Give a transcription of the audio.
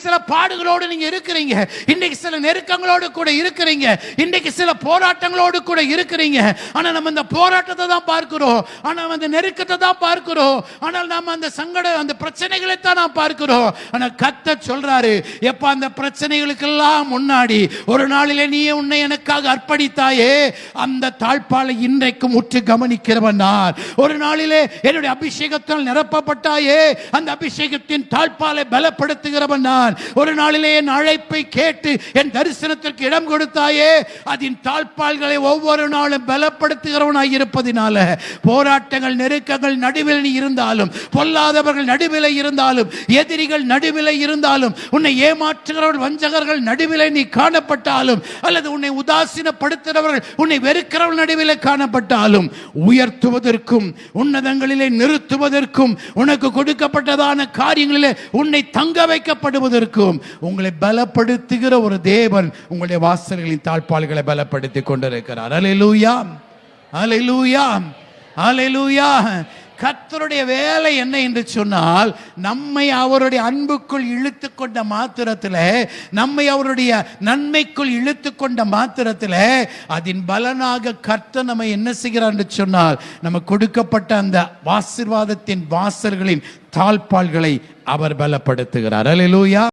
சில பாடுகளோடு நீங்க இருக்கிறீங்க, இன்னைக்கு சில நெருக்கங்களோடு கூட இருக்கிறீங்க, இன்னைக்கு சில போராட்டங்களோடு கூட இருக்கிறீங்க. ஆனா நம்ம இந்த போராட்டத்தை தான் பார்க்கிறோம், ஆனா அந்த நெருக்கத்தை தான் பார்க்கிறோம், ஆனால் நம்ம அந்த அந்த பிரச்சனைகளை தான் நாம் பார்க்கிறோம். ஆனா கர்த்தர் சொல்றாரு, எப்ப அந்த பிரச்சனைகளுக்கெல்லாம் முன்னாடி ஒரு நாளிலே நீ உன்னை எனக்காக அர்ப்பணித்தாயே, அந்த தாழ்பாலை இன்றைக்கும் உற்று கவனிக்கிறவன் நான். ஒரு நாளிலே என்னுடைய அபிஷேகத்தால் நிரப்பப்பட்டாயே, அந்த அபிஷேகத்தின் தாழ்பாலை பலப்படுத்துகிறவன் நான். ஒரு நாளிலே என் அழைப்பை கேட்டு என் தரிசனத்திற்கு இடம் கொடுத்தாயே, அதன் தாழ்பால்களை ஒவ்வொரு நாளும் பலப்படுத்துகிறவனாய் இருப்பதினால போராட்டங்கள் நெருக்கங்கள் நடுவில் நீ இருந்தாலும், பொல்லாதவர்கள் நடுவில் இருந்தாலும், எதிரிகள் நடுவில் இருந்தாலும், உன்னை ஏமாற்றுகிறவர்கள் வஞ்சகர்கள் நடுவில் நீ காணப்பட்டாலும், அல்லது உன்னை உதாசீனப்படுத்துகிறவர்கள் உன்னை வெறுக்கிறவர்கள் நடுவில் காணப்பட்டாலும், உயர்த்துவதற்கும் உன்னதங்களிலே நிறுத்துவதற்கும் உனக்கு கொடுக்கப்பட்டதான காரியங்களிலே உன்னை தங்க வைக்கப்படுவதற்கும் உங்களை பலப்படுத்துகிற ஒரு தேவன் உங்களுடைய வாசல்களின் தாழ்பால்களை பலப்படுத்திக் கொண்டிருக்கிறார். அல்லேலூயா, அல்லேலூயா, அல்லேலூயா. கர்த்தருடைய வேலை என்ன என்று சொன்னால், நம்மை அவருடைய அன்புக்குள் இழுத்து கொண்ட மாத்திரத்தில், நம்மை அவருடைய நன்மைக்குள் இழுத்து கொண்ட மாத்திரத்தில், அதன் பலனாக கர்த்தர் நம்ம என்ன செய்கிறார் என்று சொன்னால், நம்ம கொடுக்கப்பட்ட அந்த ஆசீர்வாதத்தின் வாசல்களின் தாழ்பால்களை அவர் பலப்படுத்துகிறார். அல்லேலூயா.